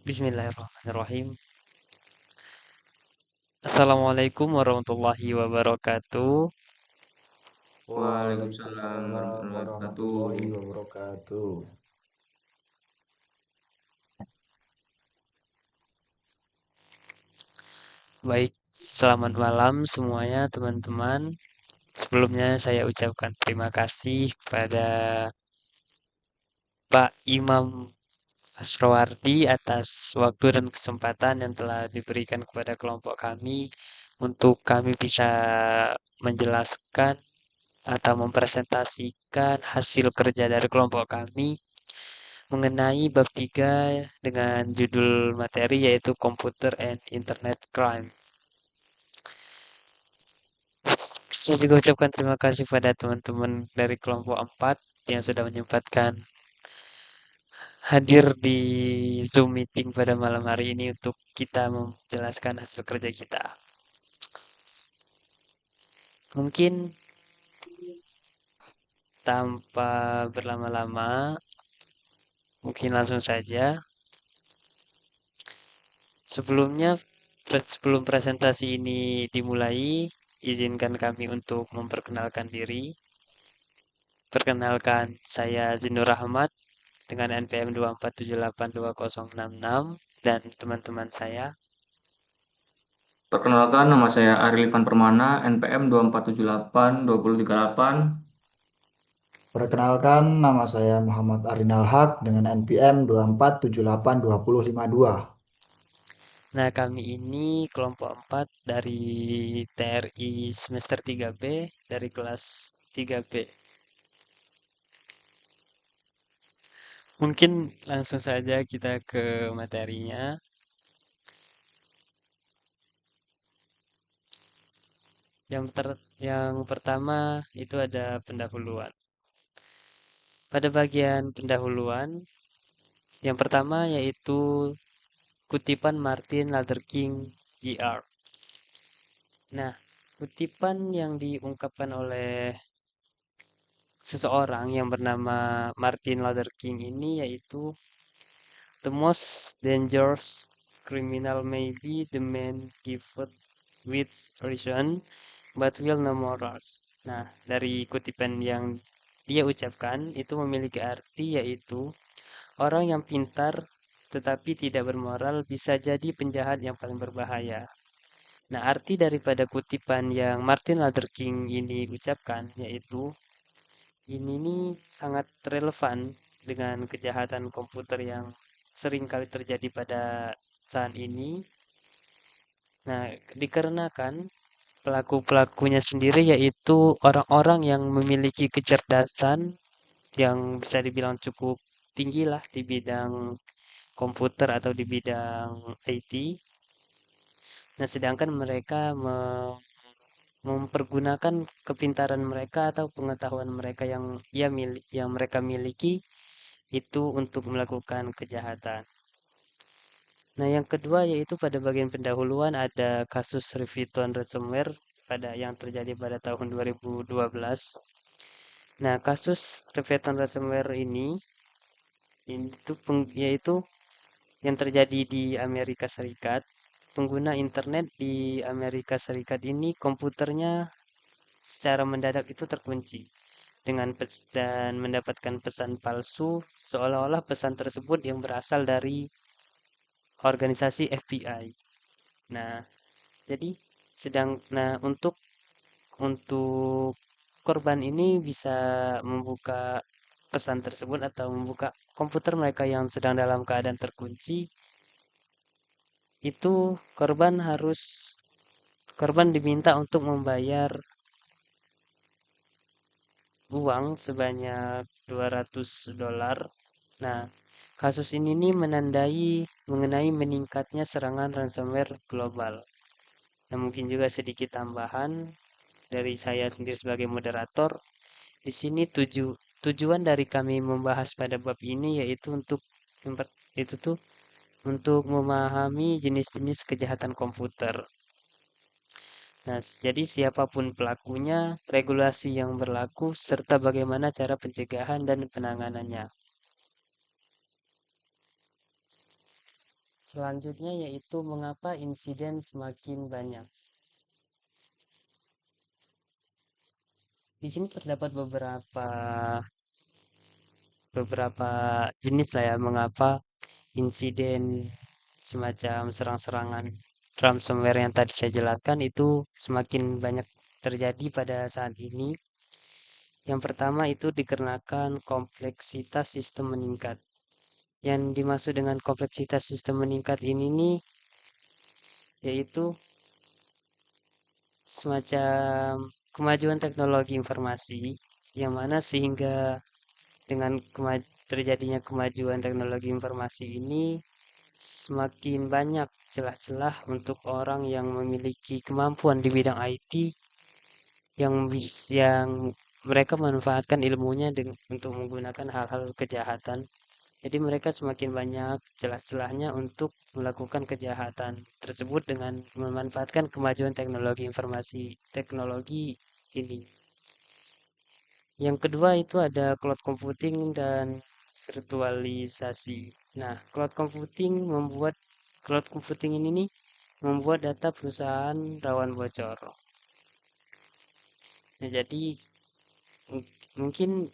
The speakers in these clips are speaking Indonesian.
Bismillahirrahmanirrahim. Assalamualaikum warahmatullahi wabarakatuh. Waalaikumsalam Waalaikumsalam warahmatullahi warahmatullahi wabarakatuh. wabarakatuh. Baik, selamat malam semuanya teman-teman. Sebelumnya saya ucapkan terima kasih kepada Pak Imam Asrowardi atas waktu dan kesempatan yang telah diberikan kepada kelompok kami untuk kami bisa menjelaskan atau mempresentasikan hasil kerja dari kelompok kami mengenai bab 3 dengan judul materi yaitu Computer and Internet Crime. Saya juga ucapkan terima kasih pada teman-teman dari kelompok 4 yang sudah menyempatkan hadir di Zoom meeting pada malam hari ini untuk kita menjelaskan hasil kerja kita. Mungkin tanpa berlama-lama, mungkin langsung saja. Sebelumnya, sebelum presentasi ini dimulai, izinkan kami untuk memperkenalkan diri. Perkenalkan, saya Zinur Rahmat dengan NPM 247820666 dan teman-teman saya. Perkenalkan, nama saya Ari Livan Permana, NPM 24782038. Perkenalkan, nama saya Muhammad Arinal Haq dengan NPM 24782052. Nah, kami ini kelompok 4 dari TRI semester 3B dari kelas 3B. Mungkin langsung saja kita ke materinya. Yang pertama itu ada pendahuluan. Pada bagian pendahuluan, yang pertama yaitu kutipan Martin Luther King Jr. Nah, kutipan yang diungkapkan oleh seseorang yang bernama Martin Luther King ini yaitu the most dangerous criminal may be the man gifted with reason but will no morals. Nah, dari kutipan yang dia ucapkan itu memiliki arti yaitu orang yang pintar tetapi tidak bermoral bisa jadi penjahat yang paling berbahaya. Nah, arti daripada kutipan yang Martin Luther King ini ucapkan yaitu ini nih sangat relevan dengan kejahatan komputer yang sering kali terjadi pada saat ini. Nah, dikarenakan pelaku-pelakunya sendiri yaitu orang-orang yang memiliki kecerdasan yang bisa dibilang cukup tinggi lah di bidang komputer atau di bidang IT. Nah, sedangkan mereka mempergunakan kepintaran mereka atau pengetahuan mereka yang mereka miliki itu untuk melakukan kejahatan. Nah, yang kedua yaitu pada bagian pendahuluan ada kasus Revitton ransomware yang terjadi pada tahun 2012. Nah, kasus Revitton ransomware yaitu yang terjadi di Amerika Serikat. Pengguna internet di Amerika Serikat ini komputernya secara mendadak itu terkunci dan mendapatkan pesan palsu seolah-olah pesan tersebut yang berasal dari organisasi FBI. Nah, jadi untuk korban ini bisa membuka pesan tersebut atau membuka komputer mereka yang sedang dalam keadaan terkunci, itu korban diminta untuk membayar uang sebanyak $200. Nah, kasus ini nih mengenai meningkatnya serangan ransomware global. Nah, mungkin juga sedikit tambahan dari saya sendiri sebagai moderator. Di sini tujuan dari kami membahas pada bab ini yaitu itu tuh untuk memahami jenis-jenis kejahatan komputer. Nah, jadi siapapun pelakunya, regulasi yang berlaku, serta bagaimana cara pencegahan dan penanganannya. Selanjutnya yaitu mengapa insiden semakin banyak. Di sini terdapat beberapa jenis lah ya mengapa insiden semacam serang-serangan ransomware yang tadi saya jelaskan itu semakin banyak terjadi pada saat ini. Yang pertama itu dikarenakan kompleksitas sistem meningkat. Yang dimaksud dengan kompleksitas sistem meningkat ini nih yaitu semacam kemajuan teknologi informasi yang mana sehingga dengan terjadinya kemajuan teknologi informasi ini semakin banyak celah-celah untuk orang yang memiliki kemampuan di bidang IT yang mereka manfaatkan ilmunya untuk menggunakan hal-hal kejahatan. Jadi mereka semakin banyak celah-celahnya untuk melakukan kejahatan tersebut dengan memanfaatkan kemajuan teknologi informasi teknologi ini. Yang kedua itu ada cloud computing dan virtualisasi. Nah, cloud computing ini nih membuat data perusahaan rawan bocor. Nah, jadi mungkin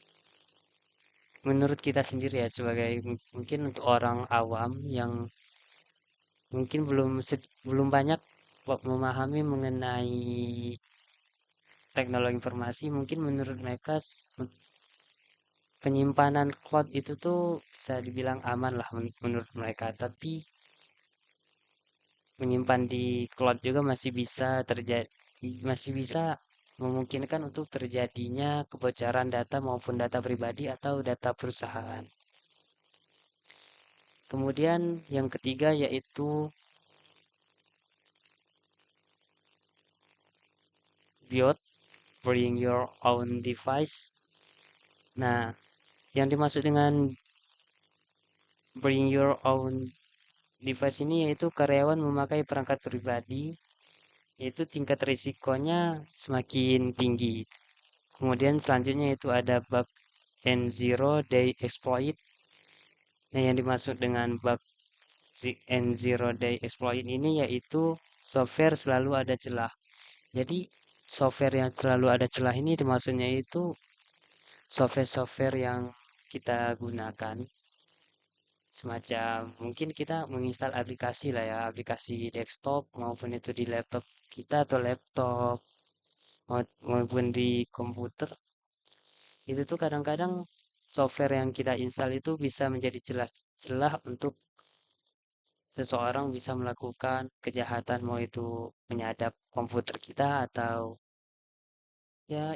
menurut kita sendiri ya sebagai mungkin untuk orang awam yang mungkin belum banyak memahami mengenai teknologi informasi, mungkin menurut mereka penyimpanan cloud itu tuh bisa dibilang aman lah menurut mereka, tapi menyimpan di cloud juga masih bisa memungkinkan untuk terjadinya kebocoran data maupun data pribadi atau data perusahaan. Kemudian yang ketiga yaitu BIOD, bring your own device. Nah, yang dimaksud dengan bring your own device ini yaitu karyawan memakai perangkat pribadi, yaitu tingkat risikonya semakin tinggi. Kemudian selanjutnya itu ada bug and zero day exploit. Nah, yang dimaksud dengan bug and zero day exploit ini yaitu software selalu ada celah. Jadi software yang selalu ada celah ini dimaksudnya itu software-software yang kita gunakan semacam mungkin kita menginstal aplikasi lah ya, aplikasi desktop maupun itu di laptop kita atau laptop maupun di komputer. Itu tuh kadang-kadang software yang kita install itu bisa menjadi celah untuk seseorang bisa melakukan kejahatan mau itu menyadap komputer kita atau ya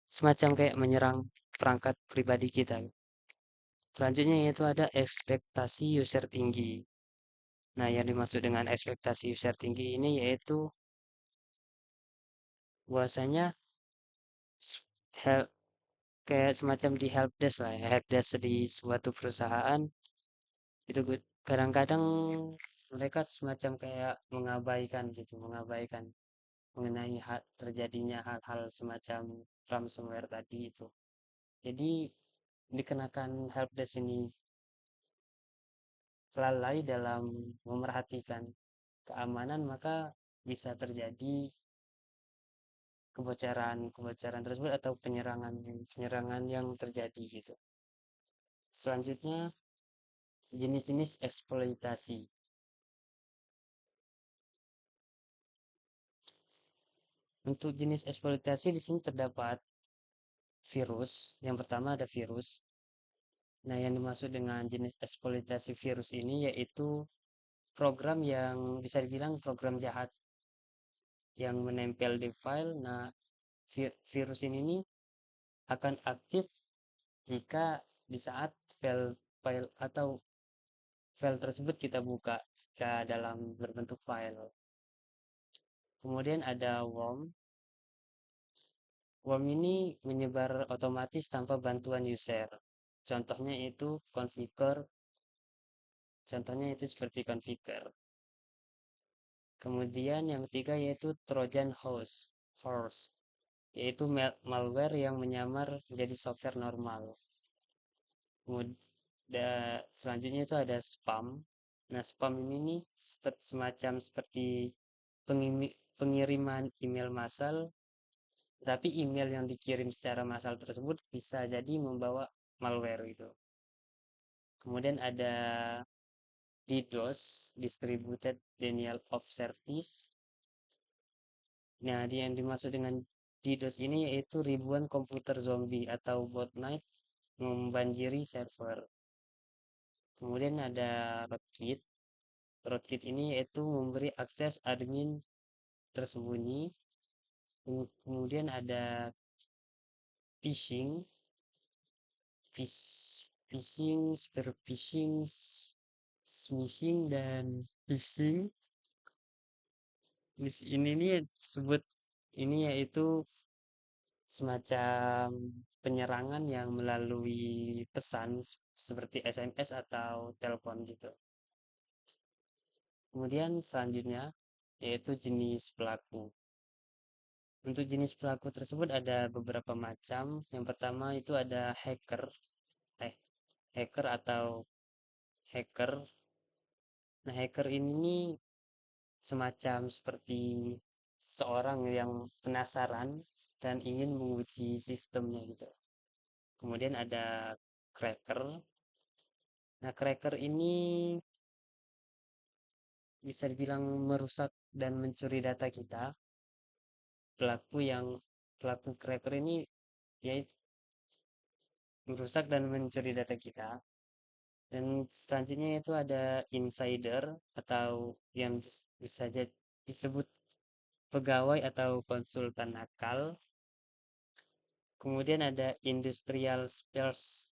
semacam kayak menyerang perangkat pribadi kita. Selanjutnya yaitu ada ekspektasi user tinggi. Nah, yang dimaksud dengan ekspektasi user tinggi ini yaitu bahwasanya kayak semacam di helpdesk lah ya, helpdesk di suatu perusahaan itu kadang-kadang mereka semacam kayak mengabaikan mengenai terjadinya hal-hal semacam ransomware tadi itu. Jadi dikenakan helpdesk ini lalai dalam memerhatikan keamanan maka bisa terjadi kebocoran tersebut atau penyerangan yang terjadi gitu. Selanjutnya jenis-jenis eksploitasi. Untuk jenis eksploitasi di sini terdapat virus. Yang pertama ada virus. Nah, yang dimaksud dengan jenis eksploitasi virus ini yaitu program yang bisa dibilang program jahat yang menempel di file. Nah, virus ini nih akan aktif jika di saat file atau file tersebut kita buka jika dalam berbentuk file. Kemudian ada worm. Worm ini menyebar otomatis tanpa bantuan user. Contohnya itu configure. Contohnya itu seperti configure. Kemudian yang ketiga yaitu Trojan horse, yaitu malware yang menyamar menjadi software normal. Kemudian selanjutnya itu ada spam. Nah, spam ini nih seperti pengiriman email massal, tapi email yang dikirim secara massal tersebut bisa jadi membawa malware gitu. Kemudian ada DDoS, Distributed Denial of Service. Nah, yang dimaksud dengan DDoS ini yaitu ribuan komputer zombie atau botnet membanjiri server. Kemudian ada rootkit. Rootkit ini yaitu memberi akses admin tersembunyi. Kemudian ada phishing, phishing, spear phishing, smishing, dan phishing. Ini nih sebut ini yaitu semacam penyerangan yang melalui pesan seperti SMS atau telepon gitu. Kemudian selanjutnya yaitu jenis pelaku. Untuk jenis pelaku tersebut ada beberapa macam. Yang pertama itu ada hacker atau hacker. Nah, hacker ini nih semacam seperti seorang yang penasaran dan ingin menguji sistemnya gitu. Kemudian ada cracker. Nah, cracker ini bisa dibilang merusak dan mencuri data kita. Pelaku cracker ini ya merusak dan mencuri data kita. Dan selanjutnya itu ada insider atau yang bisa disebut pegawai atau konsultan nakal. Kemudian ada industrial spies,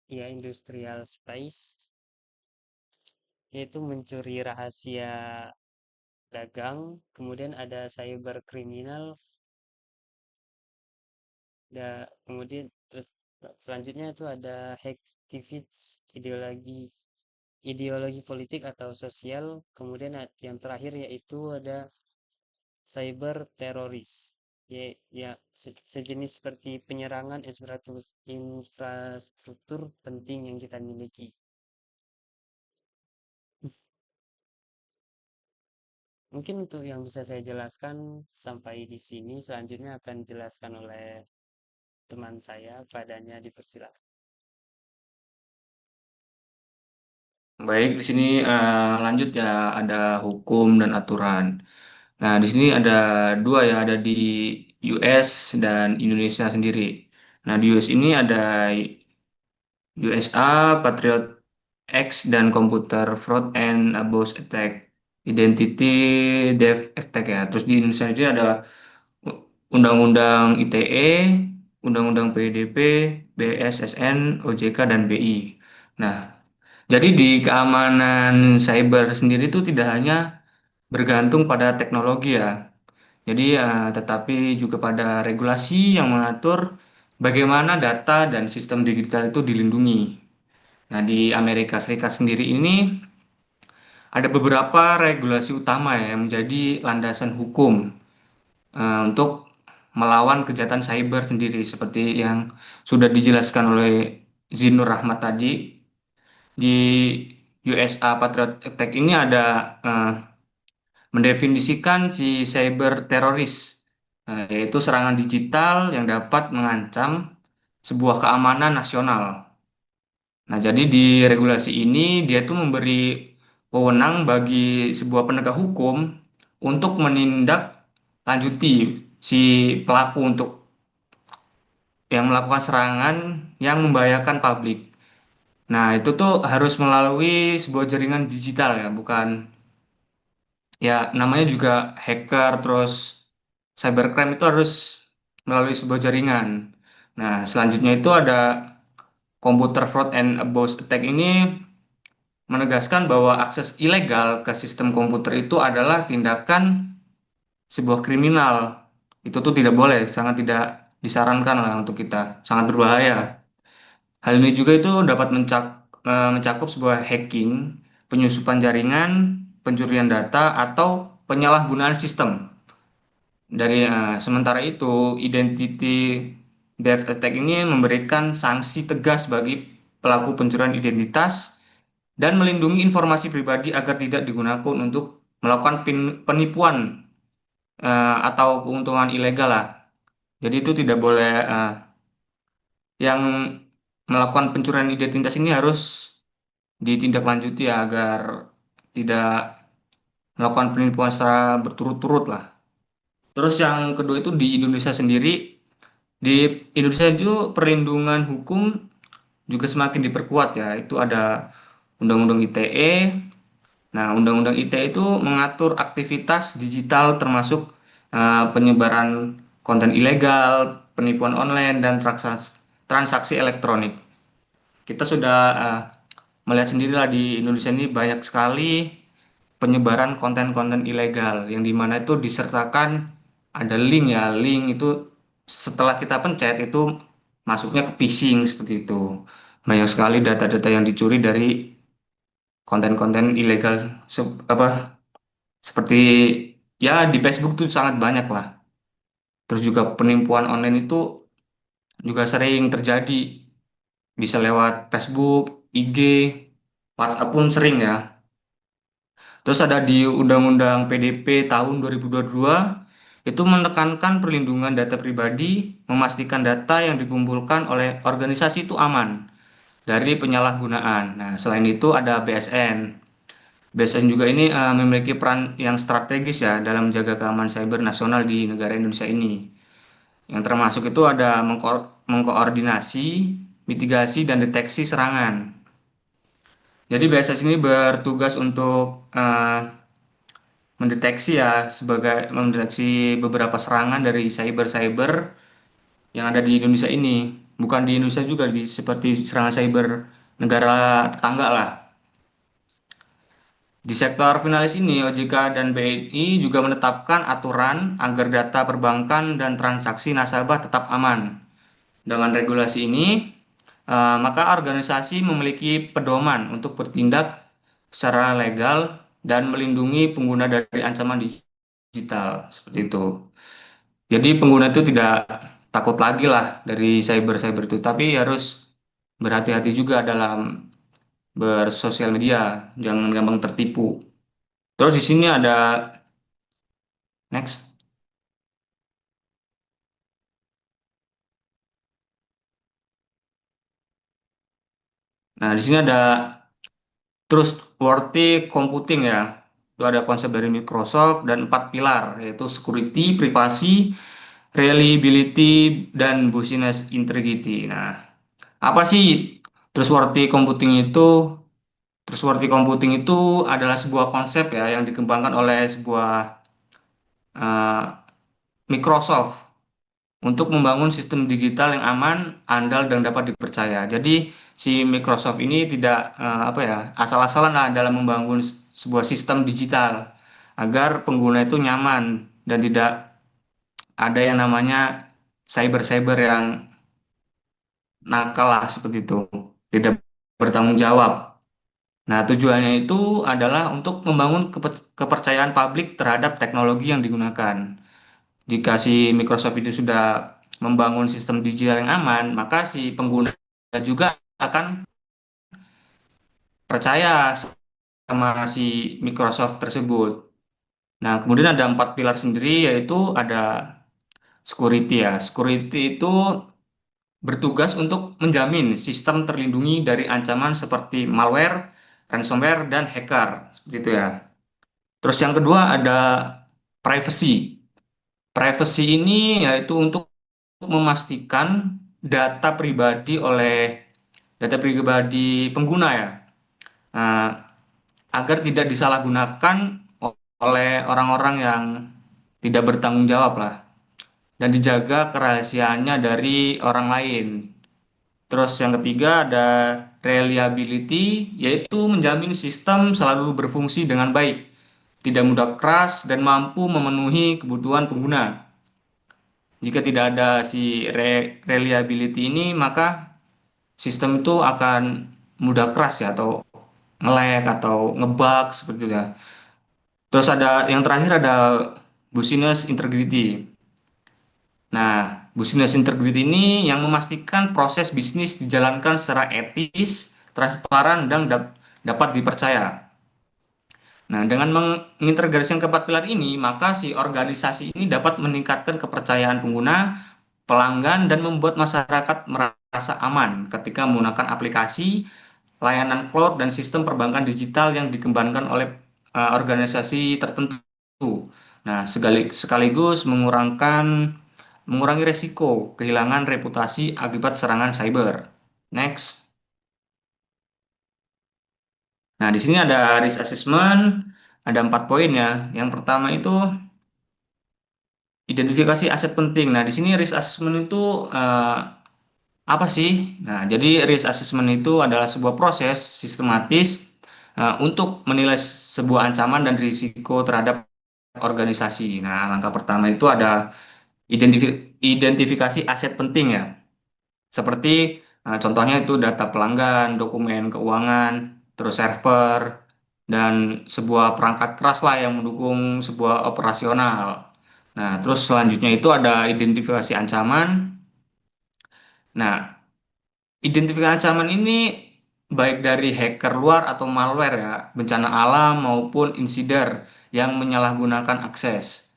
ya industrial spies, yaitu mencuri rahasia dagang. Kemudian ada cyber criminal, kemudian terus selanjutnya itu ada hacktivists, ideologi politik atau sosial. Kemudian yang terakhir yaitu ada cyber teroris, ya sejenis seperti penyerangan infrastruktur penting yang kita miliki. Mungkin untuk yang bisa saya jelaskan sampai di sini, selanjutnya akan dijelaskan oleh teman saya, padanya dipersilakan. Baik, di sini lanjut ya, ada hukum dan aturan. Nah, di sini ada dua ya, ada di US dan Indonesia sendiri. Nah, di US ini ada USA, Patriot X, dan Computer Fraud and Abuse Attack, Identity Theft Attack ya. Terus di Indonesia ini ada Undang-Undang ITE, Undang-Undang PDP, BSSN, OJK, dan BI. Nah, jadi di keamanan cyber sendiri itu tidak hanya bergantung pada teknologi ya. Jadi tetapi juga pada regulasi yang mengatur bagaimana data dan sistem digital itu dilindungi. Nah, di Amerika Serikat sendiri ini ada beberapa regulasi utama ya yang menjadi landasan hukum untuk melawan kejahatan cyber sendiri seperti yang sudah dijelaskan oleh Zinur Rahmat tadi. Di USA Patriot Act ini ada mendefinisikan si cyber teroris, yaitu serangan digital yang dapat mengancam sebuah keamanan nasional. Nah, jadi di regulasi ini dia tuh memberi wewenang bagi sebuah penegak hukum untuk menindak lanjuti si pelaku untuk yang melakukan serangan yang membahayakan publik. Nah, itu tuh harus melalui sebuah jaringan digital ya, bukan ya namanya juga hacker terus cybercrime itu harus melalui sebuah jaringan. Nah, selanjutnya itu ada computer fraud and abuse attack ini menegaskan bahwa akses ilegal ke sistem komputer itu adalah tindakan sebuah kriminal. Itu tuh tidak boleh, sangat tidak disarankan lah untuk kita, sangat berbahaya. Hal ini juga itu dapat mencakup sebuah hacking, penyusupan jaringan, pencurian data, atau penyalahgunaan sistem. Sementara itu, identity theft attack ini memberikan sanksi tegas bagi pelaku pencurian identitas dan melindungi informasi pribadi agar tidak digunakan untuk melakukan penipuan atau keuntungan ilegal lah. Jadi itu tidak boleh yang melakukan pencurian identitas ini harus ditindaklanjuti ya, agar tidak melakukan penipuan secara berturut-turut lah. Terus yang kedua itu di Indonesia sendiri, di Indonesia itu perlindungan hukum juga semakin diperkuat ya. Itu ada Undang-Undang ITE. Nah, Undang-Undang ITE itu mengatur aktivitas digital termasuk penyebaran konten ilegal, penipuan online, dan transaksi elektronik. Kita sudah melihat sendirilah di Indonesia ini banyak sekali penyebaran konten-konten ilegal yang dimana itu disertakan ada link ya, link itu setelah kita pencet itu masuknya ke phishing seperti itu. Banyak sekali data-data yang dicuri dari konten-konten ilegal seperti ya di Facebook tuh sangat banyak lah. Terus juga penipuan online itu juga sering terjadi, bisa lewat Facebook, IG, WhatsApp pun sering ya. Terus ada di Undang-Undang PDP tahun 2022 itu menekankan perlindungan data pribadi, memastikan data yang dikumpulkan oleh organisasi itu aman dari penyalahgunaan. Nah, selain itu ada BSN. BSN juga ini memiliki peran yang strategis ya dalam menjaga keamanan cyber nasional di negara Indonesia ini. Yang termasuk itu ada mengkoordinasi, mitigasi, dan deteksi serangan. Jadi BSS ini bertugas untuk mendeteksi beberapa serangan dari cyber yang ada di Indonesia ini. Bukan di Indonesia juga, seperti serangan cyber negara tetangga lah. Di sektor finalis ini, OJK dan BNI juga menetapkan aturan agar data perbankan dan transaksi nasabah tetap aman. Dengan regulasi ini, maka organisasi memiliki pedoman untuk bertindak secara legal dan melindungi pengguna dari ancaman digital seperti itu. Jadi pengguna itu tidak takut lagi lah dari cyber itu, tapi harus berhati-hati juga dalam bersosial media, jangan gampang tertipu. Terus di sini ada next. Nah, di sini ada trustworthy computing ya. Itu ada konsep dari Microsoft dan 4 pilar, yaitu security, privasi, reliability, dan business integrity. Nah, apa sih trustworthy computing itu? Trustworthy computing itu adalah sebuah konsep ya yang dikembangkan oleh sebuah eh, Microsoft untuk membangun sistem digital yang aman, andal, dan dapat dipercaya. Jadi si Microsoft ini tidak apa ya asal-asalan lah dalam membangun sebuah sistem digital agar pengguna itu nyaman dan tidak ada yang namanya cyber yang nakal lah seperti itu, tidak bertanggung jawab. Nah, tujuannya itu adalah untuk membangun kepercayaan publik terhadap teknologi yang digunakan. Jika si Microsoft itu sudah membangun sistem digital yang aman, maka si pengguna juga akan percaya sama si Microsoft tersebut. Nah, kemudian ada 4 pilar sendiri, yaitu ada security ya. Security itu bertugas untuk menjamin sistem terlindungi dari ancaman seperti malware, ransomware, dan hacker. Seperti itu ya. Terus yang kedua ada privacy. Privacy ini yaitu untuk memastikan data pribadi data pribadi pengguna ya, eh, agar tidak disalahgunakan oleh orang-orang yang tidak bertanggung jawab lah, dan dijaga kerahasiaannya dari orang lain. Terus yang ketiga ada reliability, yaitu menjamin sistem selalu berfungsi dengan baik, tidak mudah crash, dan mampu memenuhi kebutuhan pengguna. Jika tidak ada si reliability ini, maka sistem itu akan mudah crash ya, atau nge-lag atau ngebug seperti itu ya. Terus ada yang terakhir ada business integrity. Nah, business integrity ini yang memastikan proses bisnis dijalankan secara etis, transparan, dapat dipercaya. Nah, dengan mengintegrasikan keempat pilar ini, maka si organisasi ini dapat meningkatkan kepercayaan pengguna, pelanggan, dan membuat masyarakat merasa aman ketika menggunakan aplikasi, layanan cloud, dan sistem perbankan digital yang dikembangkan oleh organisasi tertentu. Nah, sekaligus mengurangi resiko kehilangan reputasi akibat serangan cyber. Next. Nah, di sini ada risk assessment, ada 4 poin ya. Yang pertama itu identifikasi aset penting. Nah, di sini risk assessment itu apa sih? Nah, jadi risk assessment itu adalah sebuah proses sistematis untuk menilai sebuah ancaman dan risiko terhadap organisasi. Nah, langkah pertama itu ada identifikasi aset penting ya. Seperti contohnya itu data pelanggan, dokumen keuangan, terus server, dan sebuah perangkat keras lah yang mendukung sebuah operasional. Nah, terus selanjutnya itu ada identifikasi ancaman. Nah, identifikasi ancaman ini baik dari hacker luar atau malware ya, bencana alam maupun insider yang menyalahgunakan akses.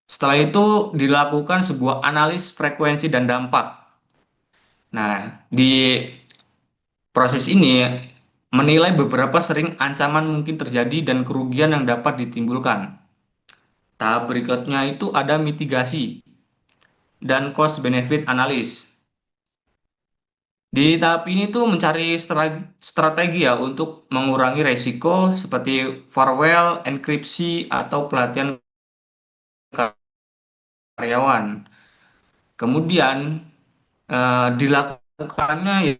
Setelah itu dilakukan sebuah analis frekuensi dan dampak. Nah, di proses ini menilai beberapa sering ancaman mungkin terjadi dan kerugian yang dapat ditimbulkan. Tahap berikutnya itu ada mitigasi dan cost benefit analis. Di tahap ini tuh mencari strategi ya untuk mengurangi resiko seperti firewall, enkripsi, atau pelatihan karyawan. Kemudian dilakukannya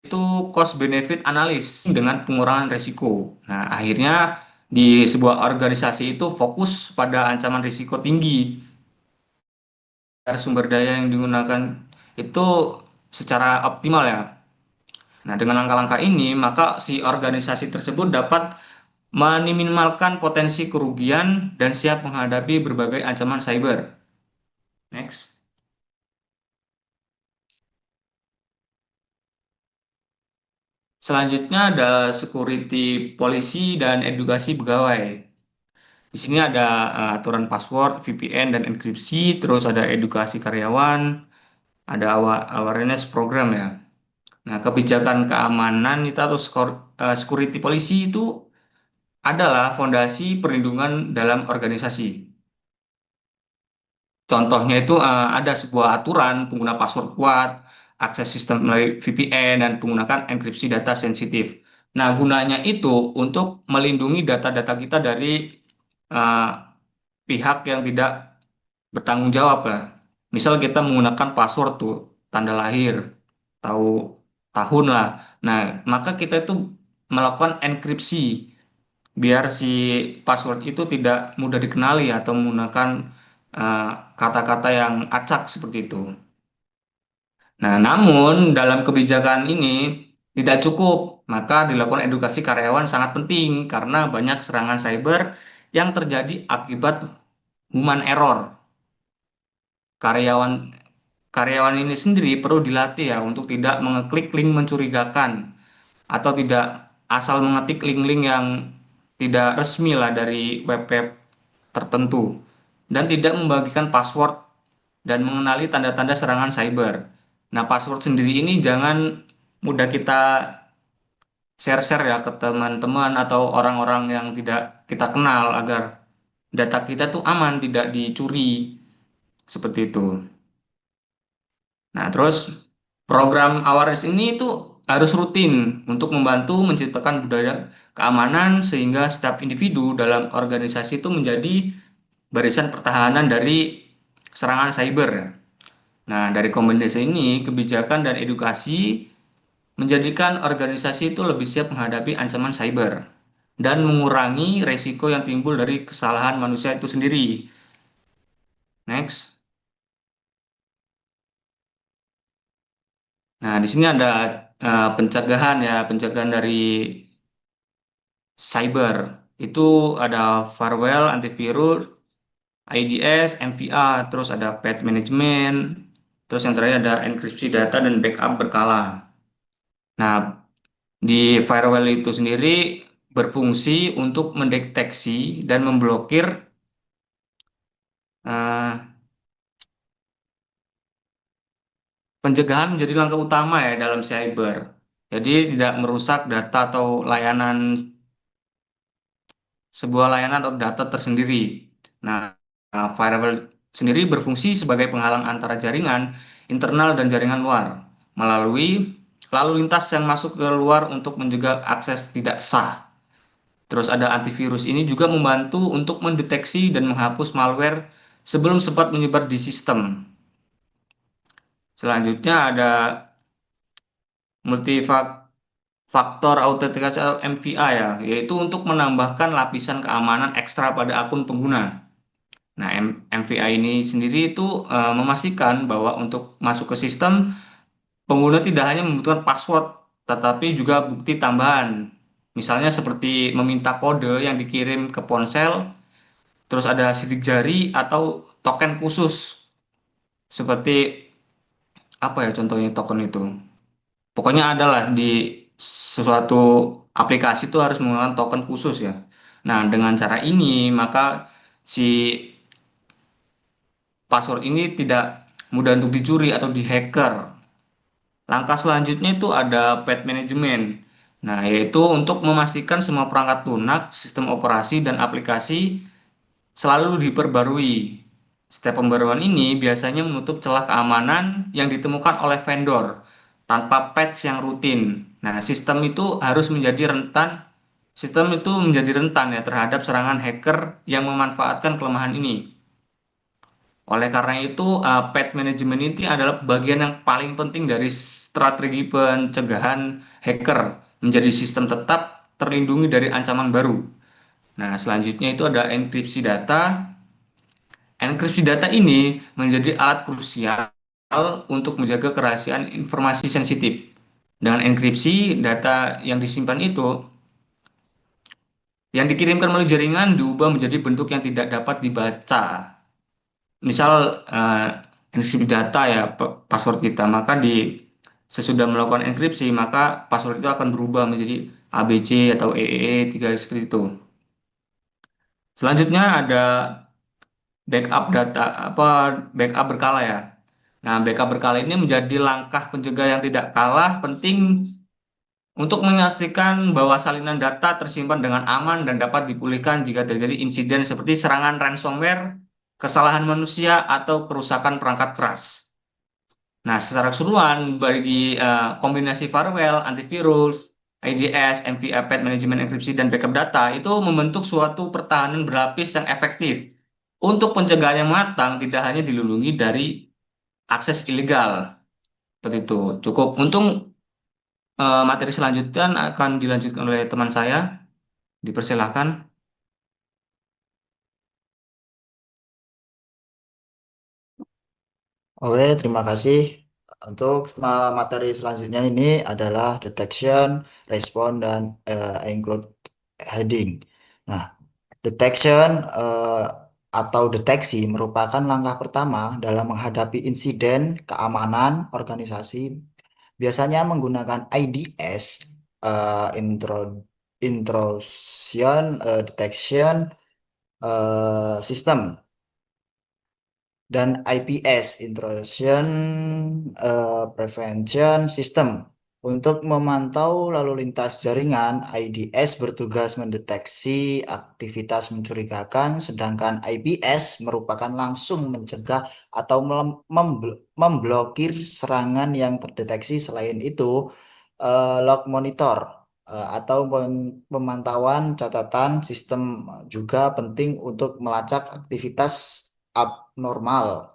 itu cost benefit analis dengan pengurangan resiko. Nah, akhirnya di sebuah organisasi itu fokus pada ancaman risiko tinggi. Sumber daya yang digunakan itu secara optimal ya. Nah, dengan langkah-langkah ini, maka si organisasi tersebut dapat meminimalkan potensi kerugian dan siap menghadapi berbagai ancaman cyber. Next. Selanjutnya ada security policy dan edukasi pegawai. Di sini ada aturan password, VPN, dan enkripsi, terus ada edukasi karyawan, ada awareness program ya. Nah, kebijakan keamanan itu atau security policy itu adalah fondasi perlindungan dalam organisasi. Contohnya itu ada sebuah aturan pengguna password kuat, akses sistem melalui VPN, dan menggunakan enkripsi data sensitif. Nah, gunanya itu untuk melindungi data-data kita dari eh, pihak yang tidak bertanggung jawab lah. Misal kita menggunakan password tuh, tanda lahir, tahu tahun lah. Nah, maka kita itu melakukan enkripsi biar si password itu tidak mudah dikenali atau menggunakan eh, kata-kata yang acak seperti itu. Nah, namun dalam kebijakan ini tidak cukup, maka dilakukan edukasi karyawan sangat penting karena banyak serangan cyber yang terjadi akibat human error. Karyawan karyawan ini sendiri perlu dilatih ya untuk tidak mengeklik link mencurigakan atau tidak asal mengetik link-link yang tidak resmi lah dari web-web tertentu dan tidak membagikan password dan mengenali tanda-tanda serangan cyber. Nah, password sendiri ini jangan mudah kita share-share ya ke teman-teman atau orang-orang yang tidak kita kenal agar data kita tuh aman, tidak dicuri seperti itu. Nah, terus program awareness ini itu harus rutin untuk membantu menciptakan budaya keamanan sehingga setiap individu dalam organisasi itu menjadi barisan pertahanan dari serangan cyber. Nah, dari kombinasi ini, kebijakan dan edukasi menjadikan organisasi itu lebih siap menghadapi ancaman cyber dan mengurangi resiko yang timbul dari kesalahan manusia itu sendiri. Next. Nah, di sini ada pencegahan ya, pencegahan dari cyber. Itu ada firewall, antivirus, IDS, MVA, terus ada patch management, terus yang terakhir ada enkripsi data dan backup berkala. Nah, di firewall itu sendiri berfungsi untuk mendeteksi dan memblokir eh, pencegahan menjadi langkah utama ya dalam cyber. Jadi tidak merusak data atau layanan sebuah layanan atau data tersendiri. Nah, firewall sendiri berfungsi sebagai penghalang antara jaringan internal dan jaringan luar melalui lalu lintas yang masuk ke luar untuk mencegah akses tidak sah. Terus ada antivirus ini juga membantu untuk mendeteksi dan menghapus malware sebelum sempat menyebar di sistem. Selanjutnya ada multifaktor autentikasi atau MVA ya, yaitu untuk menambahkan lapisan keamanan ekstra pada akun pengguna. Nah, MVA ini sendiri itu memastikan bahwa untuk masuk ke sistem, pengguna tidak hanya membutuhkan password, tetapi juga bukti tambahan. Misalnya seperti meminta kode yang dikirim ke ponsel, terus ada sidik jari atau token khusus. Seperti apa ya contohnya token itu? Pokoknya adalah di sesuatu aplikasi itu harus menggunakan token khusus ya. Nah, dengan cara ini maka si password ini tidak mudah untuk dicuri atau dihacker. Langkah selanjutnya itu ada patch management. Nah, yaitu untuk memastikan semua perangkat lunak, sistem operasi, dan aplikasi selalu diperbarui. Setiap pembaruan ini biasanya menutup celah keamanan yang ditemukan oleh vendor tanpa patch yang rutin. Nah, sistem itu menjadi rentan ya terhadap serangan hacker yang memanfaatkan kelemahan ini. Oleh karena itu, patch management ini adalah bagian yang paling penting dari strategi pencegahan hacker menjadi sistem tetap terlindungi dari ancaman baru. Nah, selanjutnya itu ada enkripsi data. Enkripsi data ini menjadi alat krusial untuk menjaga kerahasiaan informasi sensitif. Dengan enkripsi, data yang disimpan itu, yang dikirimkan melalui jaringan diubah menjadi bentuk yang tidak dapat dibaca. Misal enkripsi data ya password kita, maka sesudah melakukan enkripsi, maka password itu akan berubah menjadi ABC atau EEE 3 seperti itu. Selanjutnya ada backup data apa backup berkala ya. Nah, backup berkala ini menjadi langkah penjaga yang tidak kalah penting untuk memastikan bahwa salinan data tersimpan dengan aman dan dapat dipulihkan jika terjadi insiden seperti serangan ransomware, kesalahan manusia, atau kerusakan perangkat keras. Nah, secara keseluruhan bagi kombinasi firewall, antivirus, IDS, MVA, Path Management Encryption, dan backup data itu membentuk suatu pertahanan berlapis yang efektif. Untuk pencegahan yang matang tidak hanya dilindungi dari akses ilegal. Seperti itu. Cukup. Untung materi selanjutnya akan dilanjutkan oleh teman saya. Dipersilahkan. Oke, terima kasih. Untuk materi selanjutnya ini adalah detection, respond, dan include heading. Nah, detection atau deteksi merupakan langkah pertama dalam menghadapi insiden keamanan organisasi, biasanya menggunakan IDS, intrusion detection system, dan IPS, Intrusion Prevention System. Untuk memantau lalu lintas jaringan, IDS bertugas mendeteksi aktivitas mencurigakan, sedangkan IPS merupakan langsung mencegah atau memblokir serangan yang terdeteksi. Selain itu, log monitor atau pemantauan catatan sistem juga penting untuk melacak aktivitas abnormal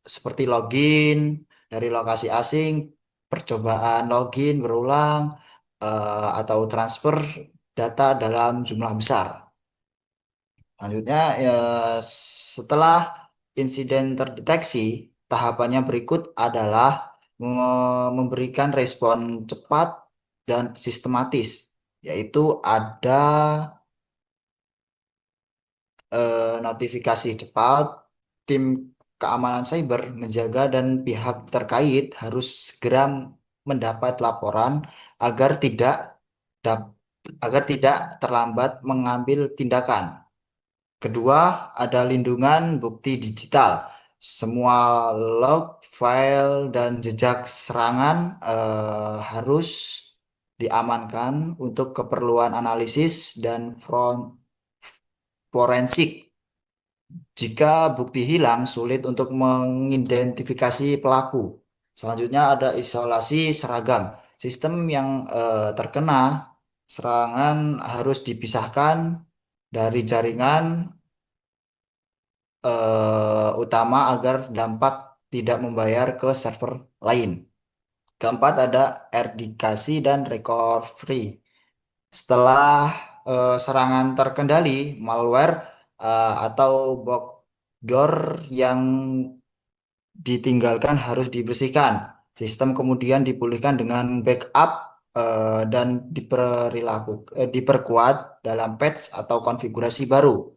seperti login dari lokasi asing, percobaan login berulang, atau transfer data dalam jumlah besar. Selanjutnya, ya, setelah insiden terdeteksi, tahapannya berikut adalah memberikan respon cepat dan sistematis, yaitu ada notifikasi cepat, tim keamanan cyber menjaga dan pihak terkait harus segera mendapat laporan agar tidak dap- agar tidak terlambat mengambil tindakan. Kedua, ada lindungan bukti digital. Semua log, file, dan jejak serangan harus diamankan untuk keperluan analisis dan forensik. Jika bukti hilang, sulit untuk mengidentifikasi pelaku. Selanjutnya ada isolasi seragam. Sistem yang terkena serangan harus dipisahkan dari jaringan utama agar dampak tidak membayar ke server lain. Keempat ada eradikasi dan recovery. Setelah serangan terkendali, malware atau backdoor yang ditinggalkan harus dibersihkan. Sistem kemudian dipulihkan dengan backup dan diperkuat dalam patch atau konfigurasi baru.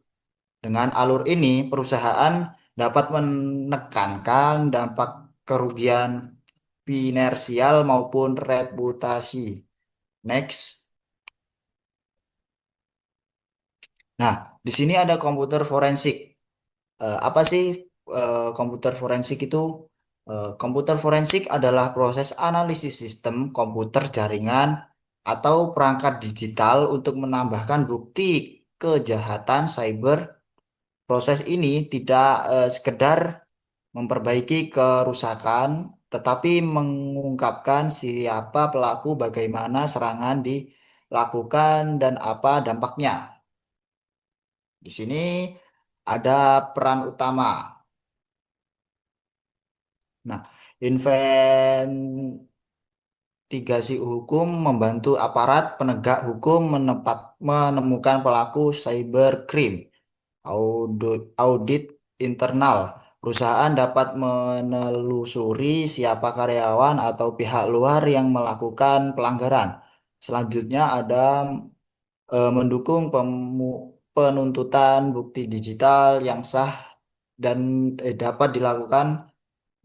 Dengan alur ini, perusahaan dapat menekankan dampak kerugian finansial maupun reputasi. Next. Nah, di sini ada komputer forensik. Apa sih komputer forensik itu? Komputer forensik adalah proses analisis sistem komputer jaringan atau perangkat digital untuk menambahkan bukti kejahatan cyber. Proses ini tidak sekedar memperbaiki kerusakan, tetapi mengungkapkan siapa pelaku, bagaimana serangan dilakukan, dan apa dampaknya. Di sini ada peran utama. Nah, investigasi hukum membantu aparat penegak hukum menemukan pelaku cybercrime. Audit internal. Perusahaan dapat menelusuri siapa karyawan atau pihak luar yang melakukan pelanggaran. Selanjutnya ada mendukung penuntutan bukti digital yang sah dan dapat dilakukan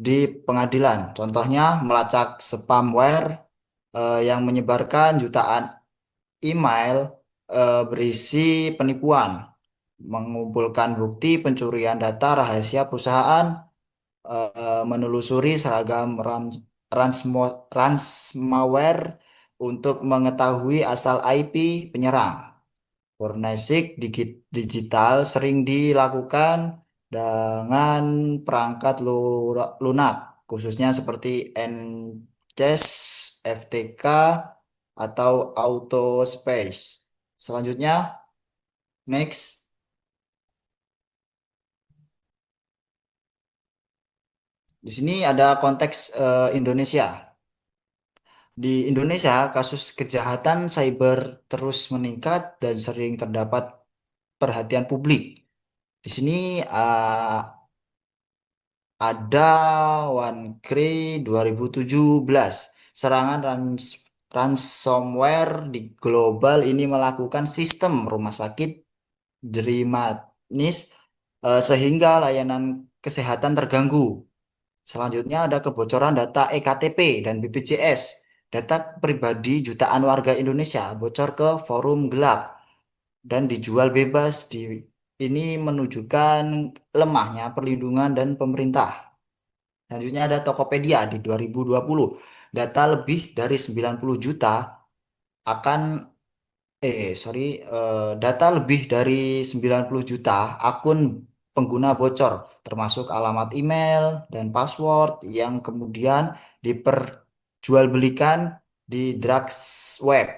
di pengadilan. Contohnya melacak spamware yang menyebarkan jutaan email berisi penipuan, mengumpulkan bukti pencurian data rahasia perusahaan, menelusuri seragam ransomware untuk mengetahui asal IP penyerang. Forensik digital sering dilakukan dengan perangkat lunak, khususnya seperti NCAS, FTK, atau Autospace. Selanjutnya, next. Di sini ada konteks Indonesia. Di Indonesia, kasus kejahatan cyber terus meningkat dan sering terdapat perhatian publik. Di sini ada OneCry 2017. Serangan ransomware di global ini melakukan sistem rumah sakit Dramatis sehingga layanan kesehatan terganggu. Selanjutnya ada kebocoran data EKTP dan BPJS. Data pribadi jutaan warga Indonesia bocor ke forum gelap dan dijual bebas. Ini menunjukkan lemahnya perlindungan dan pemerintah. Selanjutnya ada Tokopedia di 2020. Data lebih dari 90 juta akan data lebih dari 90 juta akun pengguna bocor, termasuk alamat email dan password yang kemudian diperjualbelikan di dark web.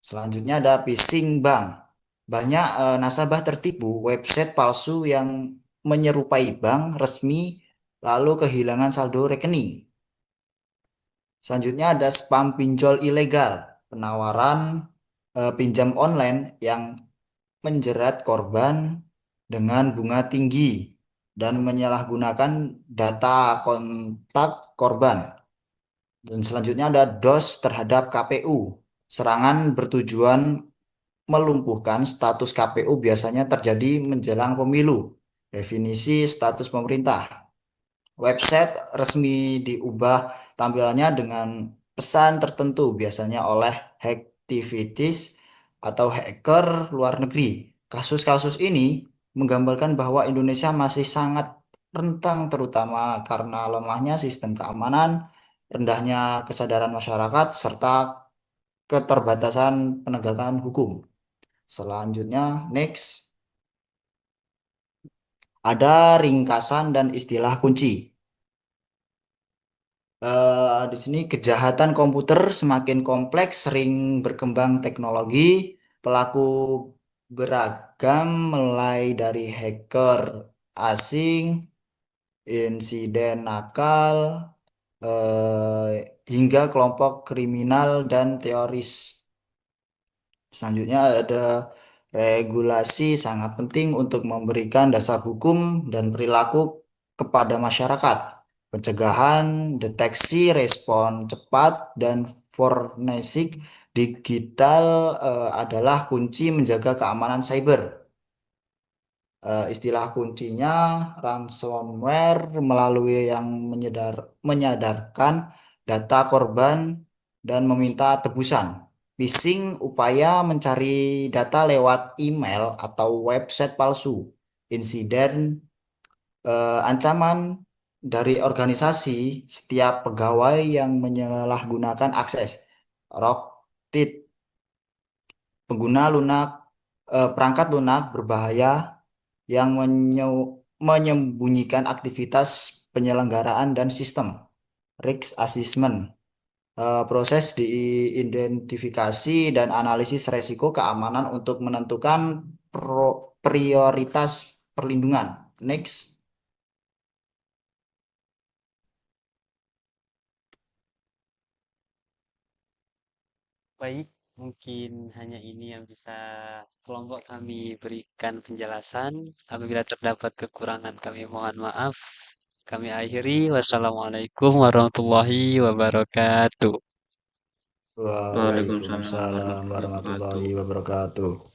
Selanjutnya ada phishing bank. Banyak nasabah tertipu website palsu yang menyerupai bank resmi lalu kehilangan saldo rekening. Selanjutnya ada spam pinjol ilegal, penawaran pinjam online yang menjerat korban dengan bunga tinggi dan menyalahgunakan data kontak korban. Dan selanjutnya ada DOS terhadap KPU. Serangan bertujuan melumpuhkan status KPU biasanya terjadi menjelang pemilu. Definisi status pemerintah. Website resmi diubah tampilannya dengan pesan tertentu, biasanya oleh hacktivities atau hacker luar negeri. Kasus-kasus ini menggambarkan bahwa Indonesia masih sangat rentang, terutama karena lemahnya sistem keamanan, rendahnya kesadaran masyarakat, serta keterbatasan penegakan hukum. Selanjutnya, next, ada ringkasan dan istilah kunci. Di sini kejahatan komputer semakin kompleks, sering berkembang teknologi, pelaku beragam mulai dari hacker asing, insiden nakal, hingga kelompok kriminal dan teroris. Selanjutnya ada regulasi sangat penting untuk memberikan dasar hukum dan perilaku kepada masyarakat. Pencegahan, deteksi, respon cepat, dan forensik digital adalah kunci menjaga keamanan cyber. Istilah kuncinya ransomware melalui yang menyadarkan data korban dan meminta tebusan. Phishing upaya mencari data lewat email atau website palsu. Insiden ancaman dari organisasi setiap pegawai yang menyalahgunakan akses. Roktit perangkat lunak berbahaya yang menyembunyikan aktivitas penyelenggaraan dan sistem. Risk assessment, proses diidentifikasi dan analisis resiko keamanan untuk menentukan prioritas perlindungan. Next. Baik, mungkin hanya ini yang bisa kelompok kami berikan penjelasan. Apabila terdapat kekurangan kami mohon maaf. Kami akhiri. Wassalamualaikum warahmatullahi wabarakatuh. Waalaikumsalam Waalaikumsalam warahmatullahi warahmatullahi wabarakatuh. wabarakatuh.